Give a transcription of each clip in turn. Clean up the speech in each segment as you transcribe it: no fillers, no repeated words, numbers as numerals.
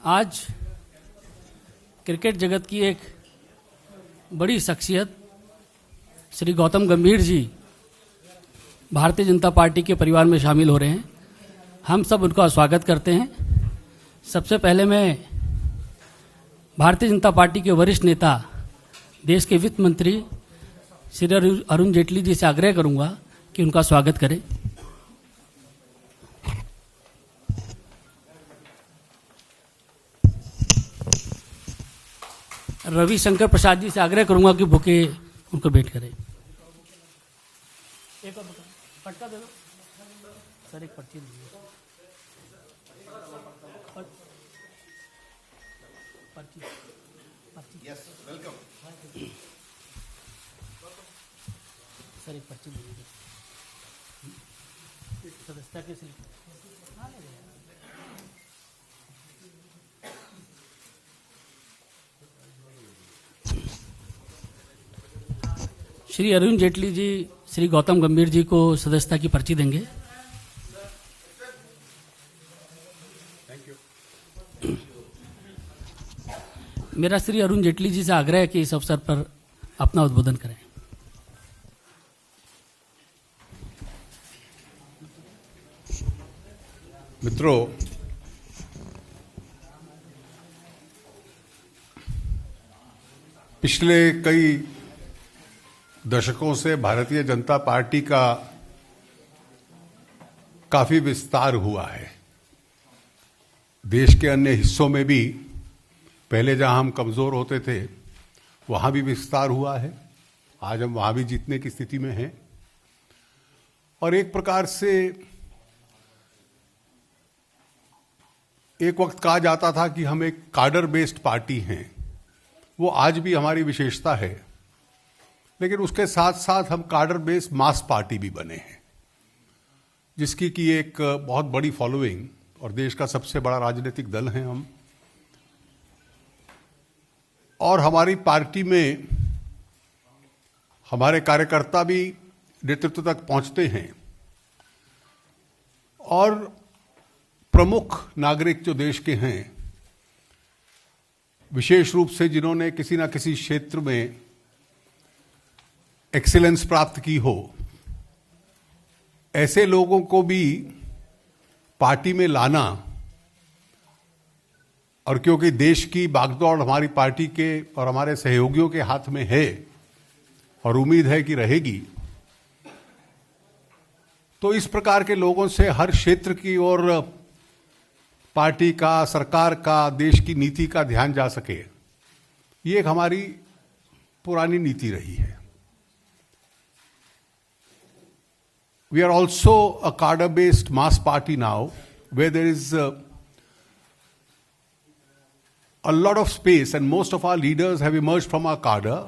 आज क्रिकेट जगत की एक बड़ी शख्सियत श्री गौतम गंभीर जी भारतीय जनता पार्टी के परिवार में शामिल हो रहे हैं। हम सब उनका स्वागत करते हैं। सबसे पहले मैं भारतीय जनता पार्टी के वरिष्ठ नेता, देश के वित्त मंत्री श्री अरुण जेटली जी से आग्रह करूंगा कि उनका स्वागत करें। रविशंकर प्रसाद जी से आग्रह करूंगा कि बुके उनको भेंट करें। एक और पट्टा दे दो सर, एक पर्ची दीजिए। पर्ची यस, वेलकम सर, एक पर्ची दीजिए सदस्यता के सिलसिले। श्री अरुण जेटली जी श्री गौतम गंभीर जी को सदस्यता की पर्ची देंगे। Thank you. मेरा श्री अरुण जेटली जी से आग्रह है कि इस अवसर पर अपना उद्बोधन करें। मित्रों, पिछले कई दशकों से भारतीय जनता पार्टी का काफी विस्तार हुआ है। देश के अन्य हिस्सों में भी पहले जहां हम कमजोर होते थे वहां भी विस्तार हुआ है। आज हम वहां भी जीतने की स्थिति में हैं और एक प्रकार से एक वक्त कहा जाता था कि हम एक काडर बेस्ड पार्टी हैं। वो आज भी हमारी विशेषता है, लेकिन उसके साथ साथ हम काडर बेस्ड मास पार्टी भी बने हैं, जिसकी की एक बहुत बड़ी फॉलोइंग और देश का सबसे बड़ा राजनीतिक दल है हम। और हमारी पार्टी में हमारे कार्यकर्ता भी नेतृत्व तक पहुंचते हैं और प्रमुख नागरिक जो देश के हैं, विशेष रूप से जिन्होंने किसी ना किसी क्षेत्र में एक्सीलेंस प्राप्त की हो, ऐसे लोगों को भी पार्टी में लाना, और क्योंकि देश की बागडोर हमारी पार्टी के और हमारे सहयोगियों के हाथ में है और उम्मीद है कि रहेगी, तो इस प्रकार के लोगों से हर क्षेत्र की और पार्टी का, सरकार का, देश की नीति का ध्यान जा सके, ये एक हमारी पुरानी नीति रही है। We are also a cadre-based mass party now, where there is a lot of space, and most of our leaders have emerged from our cadre,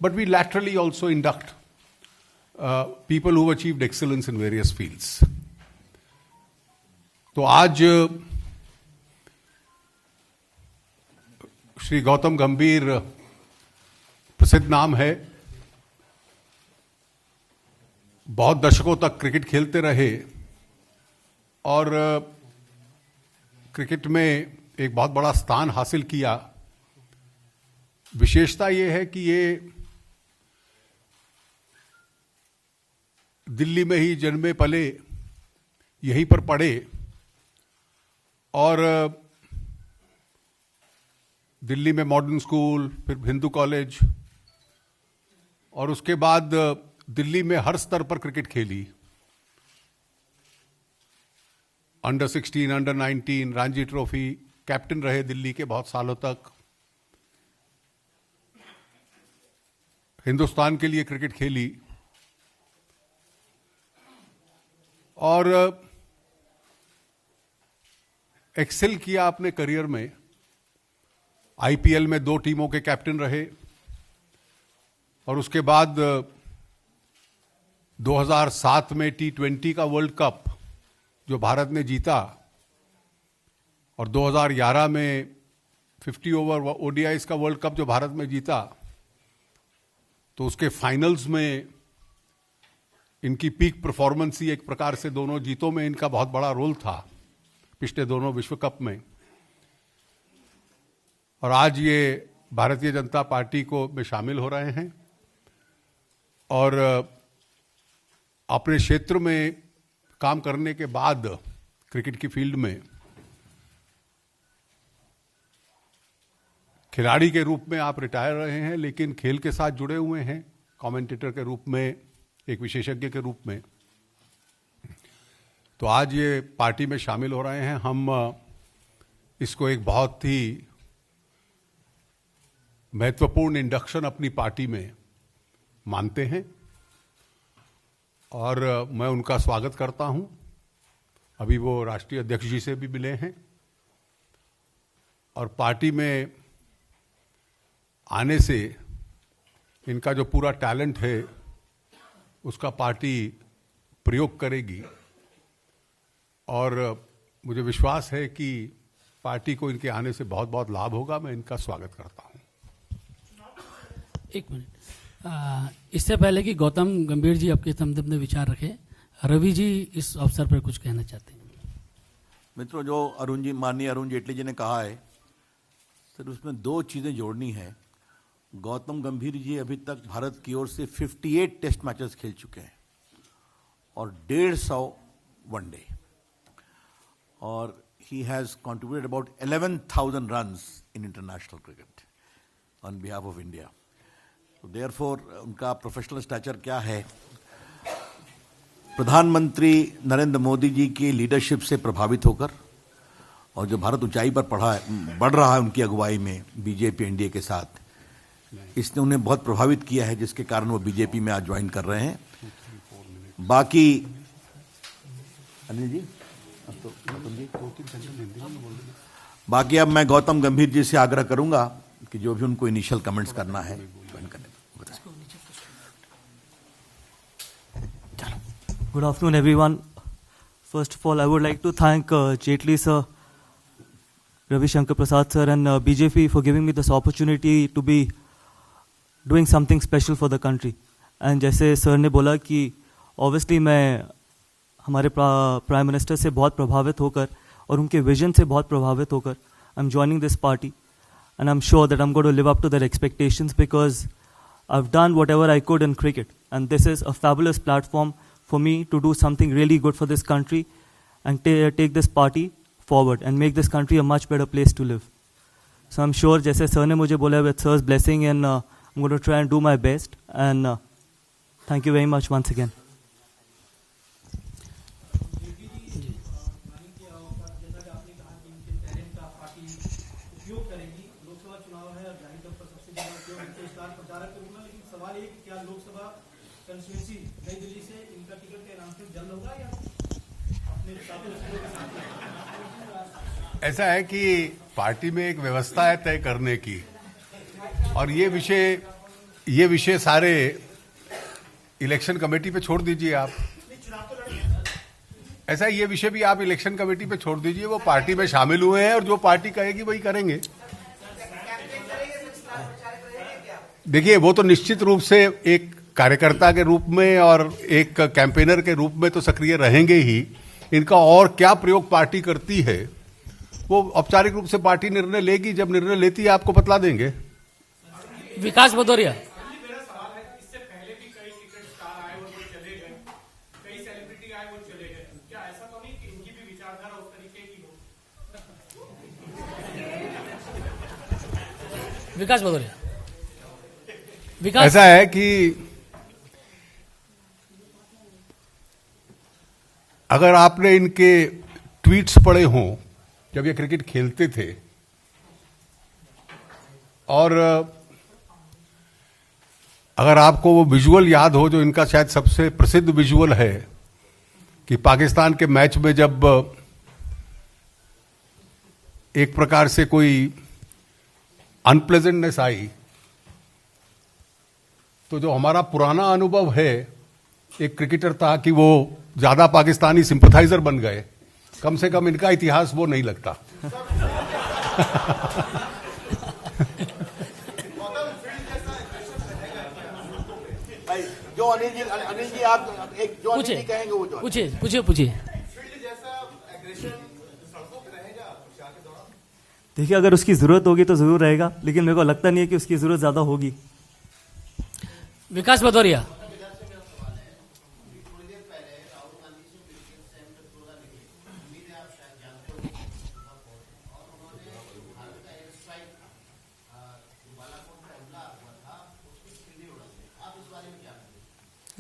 but we laterally also induct people who have achieved excellence in various fields. तो आज श्री गौतम गंभीर प्रसिद्ध नाम है, बहुत दशकों तक cricket खेलते रहे और क्रिकेट में एक बहुत बड़ा स्थान हासिल किया। विशेषता यह है कि ये दिल्ली में ही जन्मे पले, यहीं पर पढ़े और दिल्ली में मॉडर्न स्कूल, फिर हिंदू कॉलेज और उसके बाद दिल्ली में हर स्तर पर क्रिकेट खेली। Under 16, under 19, Ranji trophy, captain रहे दिल्ली के बहुत सालों तक। हिंदुस्तान के लिए क्रिकेट खेली और एक्सेल किया अपने करियर में। आईपीएल में 2 टीमों के कैप्टन रहे और उसके बाद 2007 में T20 का वर्ल्ड कप जो भारत ने जीता और 2011 में 50 ओवर ओडीआईज का वर्ल्ड कप जो भारत में जीता, तो उसके फाइनल्स में इनकी पीक परफॉर्मेंस ही एक प्रकार से दोनों जीतों में इनका बहुत बड़ा रोल था, पिछले दोनों विश्व कप में। और आज ये भारतीय जनता पार्टी को में शामिल हो रहे हैं और अपने क्षेत्र में काम करने के बाद क्रिकेट की फील्ड में खिलाड़ी के रूप में आप रिटायर रहे हैं, लेकिन खेल के साथ जुड़े हुए हैं कमेंटेटर के रूप में, एक विशेषज्ञ के रूप में। तो आज ये पार्टी में शामिल हो रहे हैं। हम इसको एक बहुत ही महत्वपूर्ण इंडक्शन अपनी पार्टी में मानते हैं और मैं उनका स्वागत करता हूं। अभी वो राष्ट्रीय अध्यक्ष जी से भी मिले हैं और पार्टी में आने से इनका जो पूरा टैलेंट है उसका पार्टी प्रयोग करेगी और मुझे विश्वास है कि पार्टी को इनके आने से बहुत बहुत लाभ होगा। मैं इनका स्वागत करता हूं। एक मिनट, इससे पहले कि गौतम गंभीर जी आपके संदर्भ में विचार रखें, रवि जी इस अवसर पर कुछ कहना चाहते हैं। मित्रों, जो माननीय अरुण जेटली जी ने कहा है सर, उसमें दो चीज़ें जोड़नी है। गौतम गंभीर जी अभी तक भारत की ओर से 58 टेस्ट मैचेस खेल चुके हैं और 150 वनडे, और he has contributed about 11,000 runs in international cricket on behalf of India. So therefore, उनका प्रोफेशनल स्टैचर क्या है, प्रधानमंत्री नरेंद्र मोदी जी की लीडरशिप से प्रभावित होकर और जो भारत ऊंचाई पर बढ़ रहा है उनकी अगुवाई में बीजेपी एनडीए के साथ, इसने उन्हें बहुत प्रभावित किया है, जिसके कारण वो बीजेपी में आज ज्वाइन कर रहे हैं। बाकी अनिल जी, बाकी अब मैं गौतम गंभीर जी से आग्रह करूंगा कि जो भी उनको इनिशियल कमेंट्स करना है Good afternoon, everyone. First of all, I would like to thank Jetli sir, Ravi Shankar Prasad sir, and BJP for giving me this opportunity to be doing something special for the country. And जैसे sir ने बोला कि obviously मैं हमारे prime minister से बहुत प्रभावित होकर और उनके विजन से बहुत प्रभावित होकर I am joining this party, and I am sure that I am going to live up to their expectations because I have done whatever I could in cricket, and this is a fabulous platform for me to do something really good for this country and take this party forward and make this country a much better place to live. So I am sure, जैसे sir ने मुझे बोला, with sir's blessing and I am going to try and do my best, and thank you very much once again. ऐसा है कि party में एक व्यवस्था है तय करने की, और ये विषय सारे इलेक्शन कमेटी पे छोड़ दीजिए आप. ऐसा ये विषय भी आप इलेक्शन कमेटी पे छोड़ दीजिए. वो पार्टी में शामिल हुए हैं और जो पार्टी कहेगी वही करेंगे. देखिए, वो तो निश्चित रूप से एक कार्यकर्ता के रूप में और एक कैंपेनर के रूप में तो सक्रिय रहेंगे ही. इनका और क्या प्रयोग पार्टी करती है वो औपचारिक रूप से पार्टी निर्णय लेगी. जब निर्णय लेती है आपको बतला देंगे. विकास भदौरिया. विकास भदौरिया. विकास, ऐसा है कि अगर आपने इनके ट्वीट्स पढ़े हों जब ये क्रिकेट खेलते थे, और अगर आपको वो विजुअल याद हो जो इनका शायद सबसे प्रसिद्ध विजुअल है कि पाकिस्तान के मैच में जब एक प्रकार से कोई अनप्लेजेंटनेस आई, तो जो हमारा पुराना अनुभव है एक क्रिकेटर था कि वो ज्यादा पाकिस्तानी सिंपथाइजर बन गए. कम से कम इनका इतिहास वो नहीं लगता. जो अनिल जी आप एक जो अनिल जी कहेंगे वो जो पूछिए. देखिए, अगर उसकी ज़रूरत होगी तो ज़रूर रहेगा, लेकिन मेरे को लगता नहीं है कि उसकी ज़रूरत ज़्यादा होगी। विकास भदौरिया।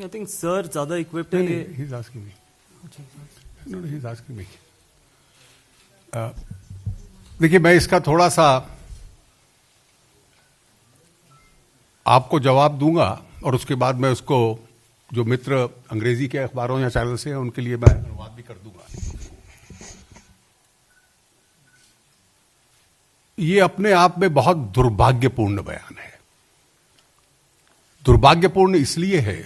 आई थिंक सर ज़्यादा इक्विप्ड है। he's asking me. No, he's asking me. देखिए, मैं इसका थोड़ा सा आपको जवाब दूंगा और उसके बाद मैं उसको जो मित्र अंग्रेजी के अखबारों या चैनल से हैं उनके लिए मैं अनुवाद भी कर दूंगा। ये अपने आप में बहुत दुर्भाग्यपूर्ण बयान है। दुर्भाग्यपूर्ण इसलिए है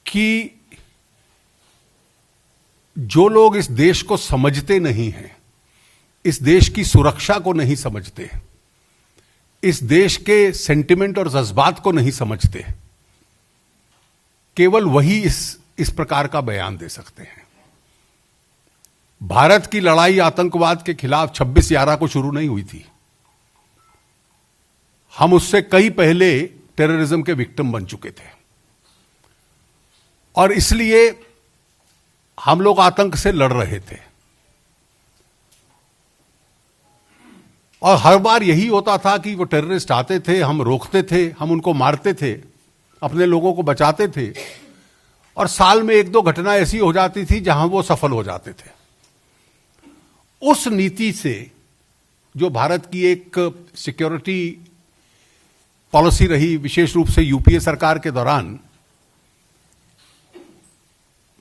कि जो लोग इस देश को समझते नहीं हैं, इस देश की सुरक्षा को नहीं समझते, इस देश के सेंटिमेंट और जज्बात को नहीं समझते, केवल वही इस प्रकार का बयान दे सकते हैं। भारत की लड़ाई आतंकवाद के खिलाफ 26/11 को शुरू नहीं हुई थी। हम उससे कई पहले टेररिज्म के विक्टिम बन चुके थे और इसलिए हम लोग आतंक से लड़ रहे थे। और हर बार यही होता था कि वो टेररिस्ट आते थे, हम रोकते थे, हम उनको मारते थे, अपने लोगों को बचाते थे और साल में 1-2 घटना ऐसी हो जाती थी जहां वो सफल हो जाते थे। उस नीति से, जो भारत की एक सिक्योरिटी पॉलिसी रही, विशेष रूप से यूपीए सरकार के दौरान,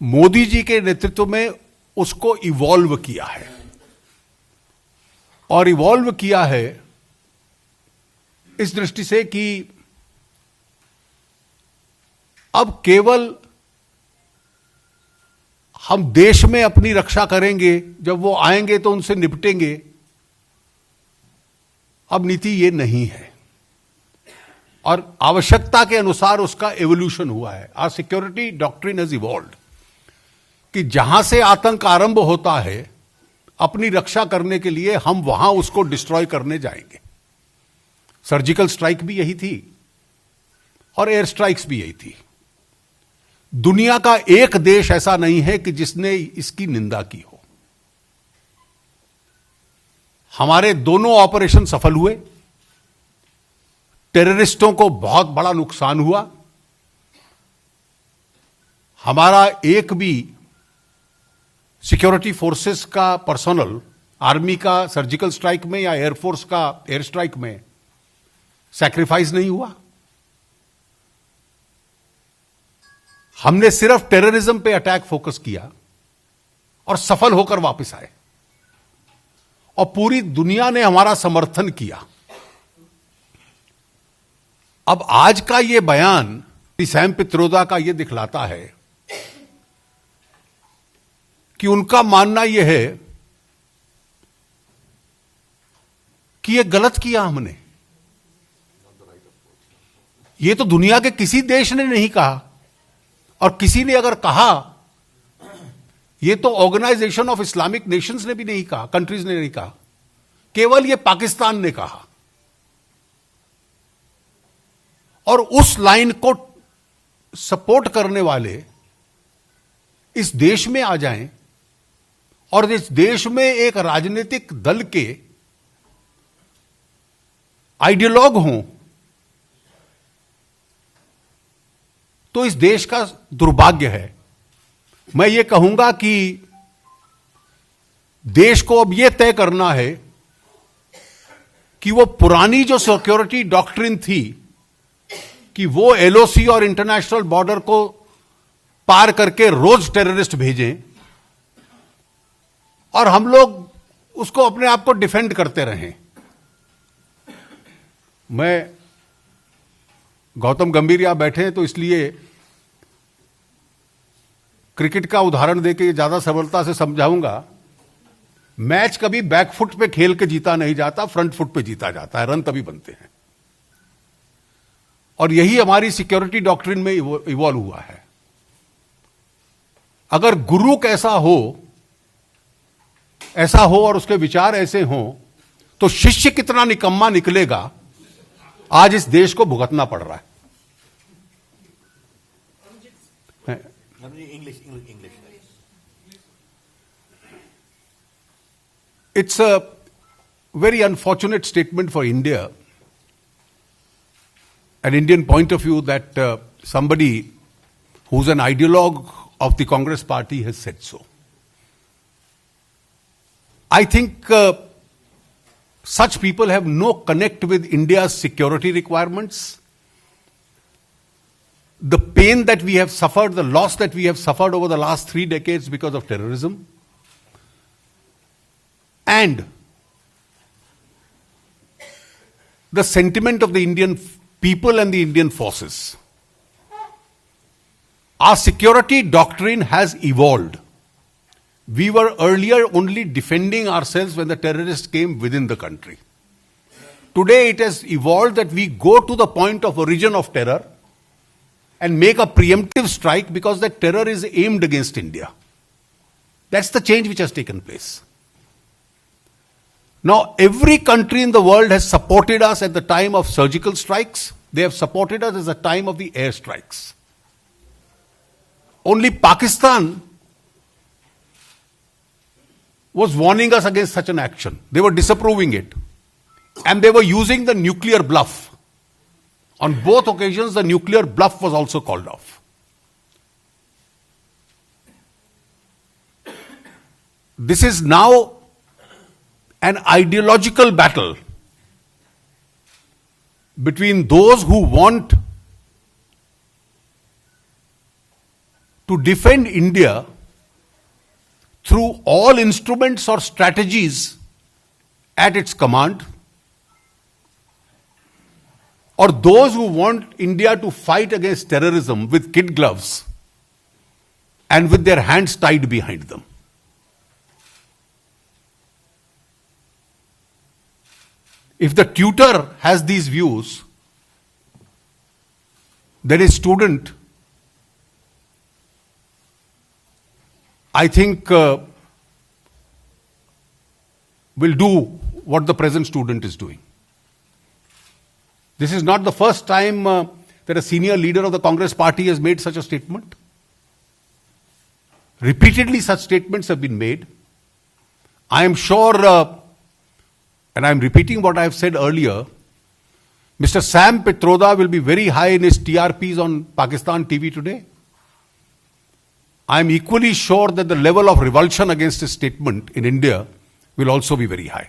मोदी जी के नेतृत्व में उसको इवॉल्व किया है। और इवॉल्व किया है इस दृष्टि से कि अब केवल हम देश में अपनी रक्षा करेंगे, जब वो आएंगे तो उनसे निपटेंगे। अब नीति ये नहीं है और आवश्यकता के अनुसार उसका एवोल्यूशन हुआ है। Our security doctrine has evolved कि जहां से आतंक आरंभ होता है, अपनी रक्षा करने के लिए हम वहां उसको डिस्ट्रॉय करने जाएंगे। सर्जिकल स्ट्राइक भी यही थी और एयर स्ट्राइक्स भी यही थी। दुनिया का एक देश ऐसा नहीं है कि जिसने इसकी निंदा की हो। हमारे दोनों ऑपरेशन सफल हुए, टेररिस्टों को बहुत बड़ा नुकसान हुआ। हमारा एक भी सिक्योरिटी फोर्सेस का पर्सनल, आर्मी का सर्जिकल स्ट्राइक में या एयरफोर्स का एयर स्ट्राइक में सैक्रिफाइस नहीं हुआ। हमने सिर्फ टेररिज्म पे अटैक फोकस किया और सफल होकर वापस आए और पूरी दुनिया ने हमारा समर्थन किया। अब आज का यह बयान सैम पित्रोदा का यह दिखलाता है कि उनका मानना यह है कि यह गलत किया हमने। यह तो दुनिया के किसी देश ने नहीं कहा, और किसी ने अगर कहा, यह तो ऑर्गेनाइजेशन ऑफ इस्लामिक नेशंस ने भी नहीं कहा, कंट्रीज ने नहीं कहा, केवल यह पाकिस्तान ने कहा। और उस लाइन को सपोर्ट करने वाले इस देश में आ जाएं और इस देश में एक राजनीतिक दल के आइडियोलॉग हों, तो इस देश का दुर्भाग्य है। मैं ये कहूंगा कि देश को अब यह तय करना है कि वो पुरानी जो सिक्योरिटी डॉक्ट्रिन थी कि वो एलओसी और इंटरनेशनल बॉर्डर को पार करके रोज टेररिस्ट भेजें और हम लोग उसको अपने आप को डिफेंड करते रहें। मैं गौतम गंभीर यहां बैठे हैं तो इसलिए क्रिकेट का उदाहरण देके ज्यादा सरलता से समझाऊंगा। मैच कभी बैकफुट पे खेल के जीता नहीं जाता, फ्रंट फुट पे जीता जाता है, रन तभी बनते हैं। और यही हमारी सिक्योरिटी डॉक्ट्रिन में इवॉल्व हुआ है। अगर गुरु कैसा हो ऐसा हो और उसके विचार ऐसे हों तो शिष्य कितना निकम्मा निकलेगा, आज इस देश को भुगतना पड़ रहा है। English It's a very unfortunate statement for India, an Indian point of view, that somebody who's an ideologue of the Congress party has said so. I think such people have no connect with India's security requirements. The pain that we have suffered, the loss that we have suffered over the last 3 decades because of terrorism, and the sentiment of the Indian people and the Indian forces. Our security doctrine has evolved. We were earlier only defending ourselves when the terrorists came within the country. Today it has evolved that we go to the point of origin of terror and make a preemptive strike because that terror is aimed against India. That's the change which has taken place. Now, every country in the world has supported us at the time of surgical strikes. They have supported us at the time of the air strikes. Only Pakistan was warning us against such an action. They were disapproving it. And they were using the nuclear bluff. On both occasions, the nuclear bluff was also called off. This is now an ideological battle between those who want to defend India through all instruments or strategies at its command, or those who want India to fight against terrorism with kid gloves and with their hands tied behind them. If the tutor has these views, then his student, I think, will do what the present student is doing. This is not the first time that a senior leader of the Congress party has made such a statement. Repeatedly such statements have been made. I am sure, and I am repeating what I have said earlier, Mr. Sam Pitroda will be very high in his TRPs on Pakistan TV today. I am equally sure that the level of revulsion against his statement in India will also be very high.